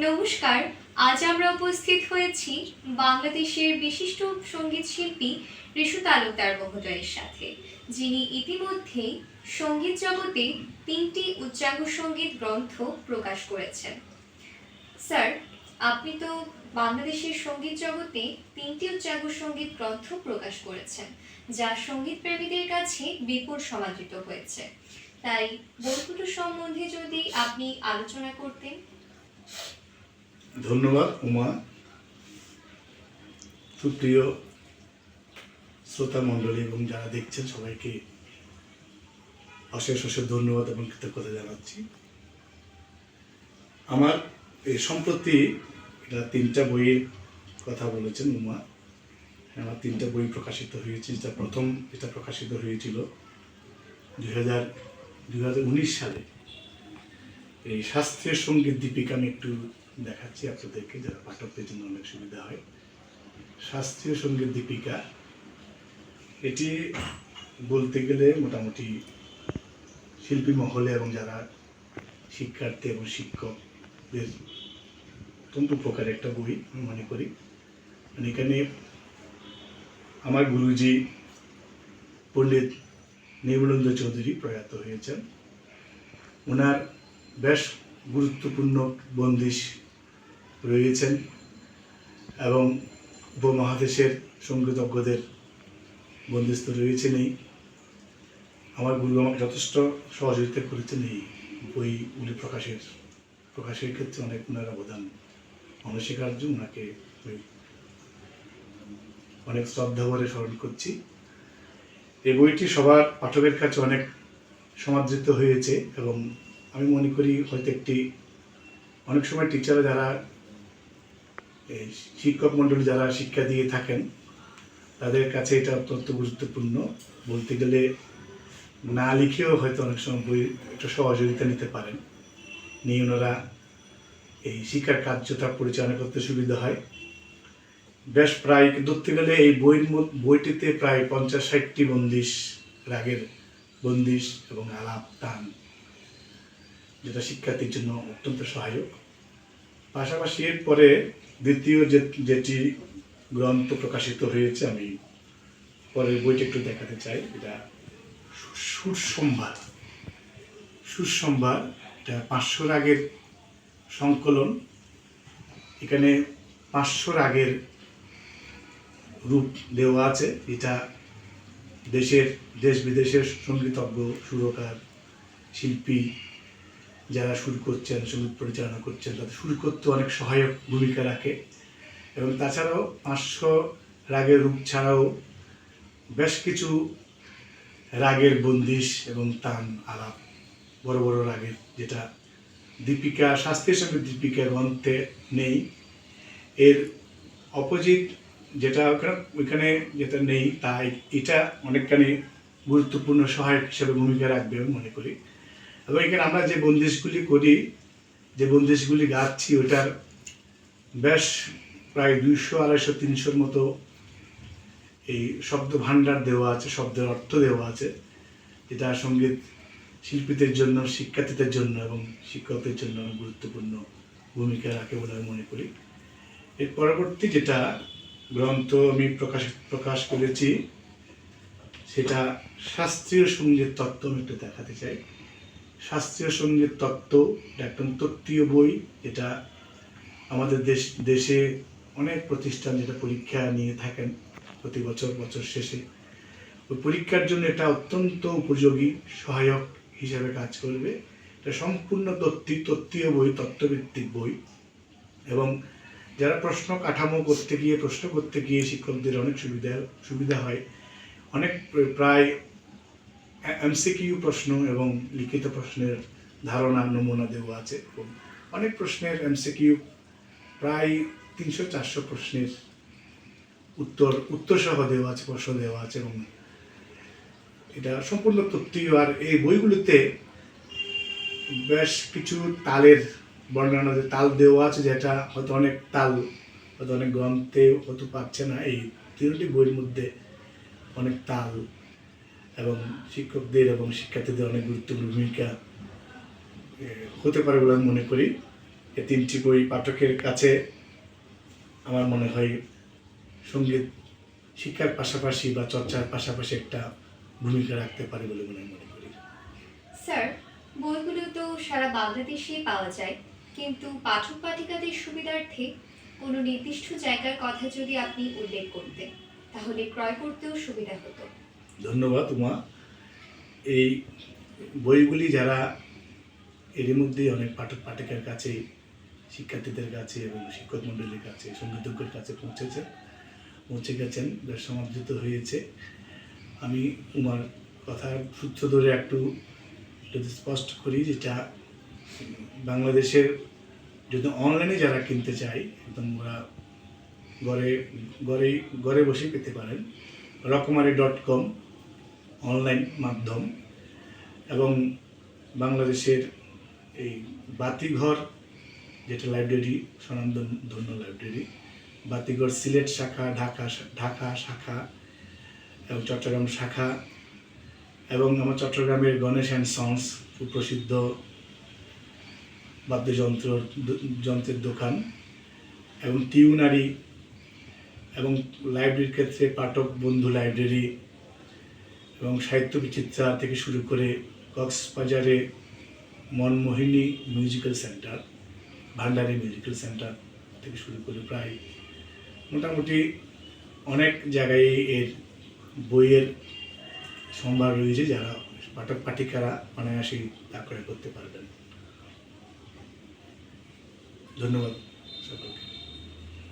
নমস্কার। আজ আমরা উপস্থিত হয়েছি বাংলাদেশের বিশিষ্ট সঙ্গীত শিল্পী ঋষু তালুকদার মহোদয়ের সাথে, যিনি ইতিমধ্যেই সঙ্গীত জগতে ৩টি উচ্চাঙ্গ সঙ্গীত গ্রন্থ প্রকাশ করেছেন। স্যার, আপনি তো বাংলাদেশের সঙ্গীত জগতে ৩টি উচ্চাঙ্গ সঙ্গীত গ্রন্থ প্রকাশ করেছেন, যা সঙ্গীত প্রেমীদের কাছে বিপুল সমাদৃত হয়েছে। তাই বইগুলো সম্বন্ধে যদি আপনি আলোচনা করতেন। ধন্যবাদ উমা। সুপ্রিয় শ্রোতা মণ্ডলী এবং যারা দেখছেন সবাইকে অশেষ অশেষ ধন্যবাদ এবং কৃতজ্ঞতা জানাচ্ছি। আমার এই সম্প্রতি এটা ৩টা বইয়ের কথা বলেছেন উমা। আমার 3টা বই প্রকাশিত হয়েছে। যেটা প্রকাশিত হয়েছিল 2019 সালে। এই শাস্ত্রীয় সঙ্গীত দীপিকা আমি একটু দেখাচ্ছি আপনাদেরকে, যারা পাঠকদের জন্য অনেক সুবিধা হয়। শাস্ত্রীয় সঙ্গীত দীপিকা, এটি বলতে গেলে মোটামুটি শিল্পী মহলে এবং যারা শিক্ষার্থী এবং শিক্ষকদের অত্যন্ত উপকার একটা বই আমি মনে করি। মানে এখানে আমার গুরুজি পণ্ডিত নির্মলেন্দ্র চৌধুরী প্রয়াত হয়েছেন। ওনার বেশ গুরুত্বপূর্ণ বন্দিশ রয়েছেন এবং উপমহাদেশের সঙ্গীতজ্ঞদের বন্দিস্ত রয়েছেনই। আমার গুরু আমাকে যথেষ্ট সহযোগিতা করেছেন এই বইগুলি প্রকাশের ক্ষেত্রে। অনেক ওনার অবদান অনস্বীকার্য। ওনাকে অনেক শ্রদ্ধা ভরে স্মরণ করছি। এই বইটি সবার পাঠকের কাছে অনেক সমাদৃত হয়েছে এবং আমি মনে করি হয়তো অনেক সময় টিচাররা যারা শিক্ষক মণ্ডলী যারা শিক্ষা দিয়ে থাকেন তাদের কাছে এটা অত্যন্ত গুরুত্বপূর্ণ। বলতে গেলে না লিখেও হয়তো অনেক সময় বই একটু সহযোগিতা নিতে পারেন, নিয়ে ওনারা এই শিক্ষার কার্যটা পরিচালনা করতে সুবিধা হয়। বেশ প্রায় ধরতে গেলে এই বইটিতে প্রায় 50-60টি বন্দিশ, রাগের বন্দিশ এবং আলাপ টান, যেটা শিক্ষার্থীর জন্য অত্যন্ত সহায়ক। পাশাপাশি এরপরে দ্বিতীয় যেটি গ্রন্থ প্রকাশিত হয়েছে, আমি পরের বইটি একটু দেখাতে চাই। এটা সুরসম্ভার। এটা 500 রাগের সংকলন। এখানে 500 রাগের রূপ দেওয়া আছে। এটা দেশ বিদেশের সঙ্গীতজ্ঞ, সুরকার, শিল্পী যারা সুর করছেন, সঙ্গীত পরিচালনা করছেন, তাদের সুর করতে অনেক সহায়ক ভূমিকা রাখে। এবং তাছাড়াও 500 রাগের রূপ ছাড়াও বেশ কিছু রাগের বন্দিশ এবং তান, আলাপ, বড় বড় রাগের, যেটা দীপিকা, শাস্ত্রীয় সঙ্গীত দীপিকা গ্রন্থে নেই। এর অপোজিট যেটা ওইখানে যেটা নেই, তাই এটা অনেকখানি গুরুত্বপূর্ণ সহায়ক হিসেবে ভূমিকা রাখবে আমি মনে করি। এবং এখানে আমরা যে বন্দিশগুলি করি, যে বন্দিশগুলি গাচ্ছি, ওটার বেশ প্রায় 200-250-300 মতো এই শব্দ ভাণ্ডার দেওয়া আছে, শব্দের অর্থ দেওয়া আছে, যেটা সঙ্গীত শিল্পীদের জন্য, শিক্ষার্থীদের জন্য এবং শিক্ষকদের জন্য গুরুত্বপূর্ণ ভূমিকা রাখে বলে আমি মনে করি। এর পরবর্তী যেটা গ্রন্থ আমি প্রকাশ করেছি, সেটা শাস্ত্রীয় সঙ্গীত তত্ত্ব। আমি একটু দেখাতে চাই। শাস্ত্রীয় সঙ্গীত তত্ত্ব একটা তত্ত্বীয় বই, যেটা আমাদের দেশে অনেক প্রতিষ্ঠান যেটা পরীক্ষা নিয়ে থাকেন প্রতি বছর শেষে। ওই পরীক্ষার জন্য এটা অত্যন্ত উপযোগী, সহায়ক হিসাবে কাজ করবে। এটা সম্পূর্ণ তত্ত্বীয় বই, তত্ত্বভিত্তিক বই। এবং যারা প্রশ্ন করতে গিয়ে শিক্ষকদের অনেক সুবিধা হয়। অনেক প্রায় এমসিকিউ প্রশ্ন এবং লিখিত প্রশ্নের ধারণা নমুনা দেওয়া আছে এবং অনেক প্রশ্নের এমসিকিউ প্রায় 300-400 প্রশ্নের উত্তর সহ দেওয়া আছে, প্রশ্ন দেওয়া আছে এবং এটা সম্পূর্ণ তত্ত্বীয়। আর এই বইগুলিতে বেশ কিছু তালের বর্ণনা, তাল দেওয়া আছে, যেটা হয়তো অনেক গ্রন্থে হয়তো পাচ্ছে না। এই 3টি বইয়ের মধ্যে অনেক তাল এবং শিক্ষকদের এবং শিক্ষার্থীদের অনেক গুরুত্বপূর্ণ ভূমিকা হতে পারে বলে আমি মনে করি। এই 3টি বই পাঠকের কাছে আমার মনে হয় সঙ্গীত শিক্ষার পাশাপাশি বা চর্চার পাশাপাশি একটা ভূমিকা রাখতে পারে বলে মনে করি। স্যার, বইগুলো তো সারা বাংলাদেশেই পাওয়া যায়, কিন্তু পাঠক পাঠিকাদের সুবিধার্থে কোনো নির্দিষ্ট জায়গার কথা যদি আপনি উল্লেখ করতেন তাহলে ক্রয় করতেও সুবিধা হতো। ধন্যবাদ উমা। এই বইগুলি যারা এরই মধ্যেই অনেক পাঠক পাঠিকার কাছে, শিক্ষার্থীদের কাছে এবং শিক্ষক মণ্ডলীর কাছে, সঙ্গীতজ্ঞের কাছে পৌঁছে গেছেন, বেশ সমাদৃত হয়েছে। আমি উমার কথার সূত্র ধরে একটু যদি স্পষ্ট করি, যেটা বাংলাদেশের যদি অনলাইনে যারা কিনতে চায় একদম ওরা ঘরে বসে পেতে পারেন। রকমারি.com অনলাইন মাধ্যম, এবং বাংলাদেশের এই বাতিঘর যেটা লাইব্রেরি, স্বনামধন্য লাইব্রেরি, বাতিঘর সিলেট শাখা, ঢাকা শাখা এবং চট্টগ্রাম শাখা, এবং আমার চট্টগ্রামের গণেশ অ্যান্ড সন্স সুপ্রসিদ্ধ বাদ্যযন্ত্রের দোকান, এবং টিউনারি, এবং লাইব্রেরির ক্ষেত্রে পাঠক বন্ধু লাইব্রেরি এবং সাহিত্য বিচিত্রা থেকে শুরু করে কক্সবাজারে Manmohini musical centre, Bhandari musical centre থেকে শুরু করে প্রায় মোটামুটি অনেক জায়গায় এর বইয়ের সম্ভার রয়েছে, যারা পাঠক পাঠিকারা অনায়াসেই তা ক্রয় করতে পারবেন। ধন্যবাদ।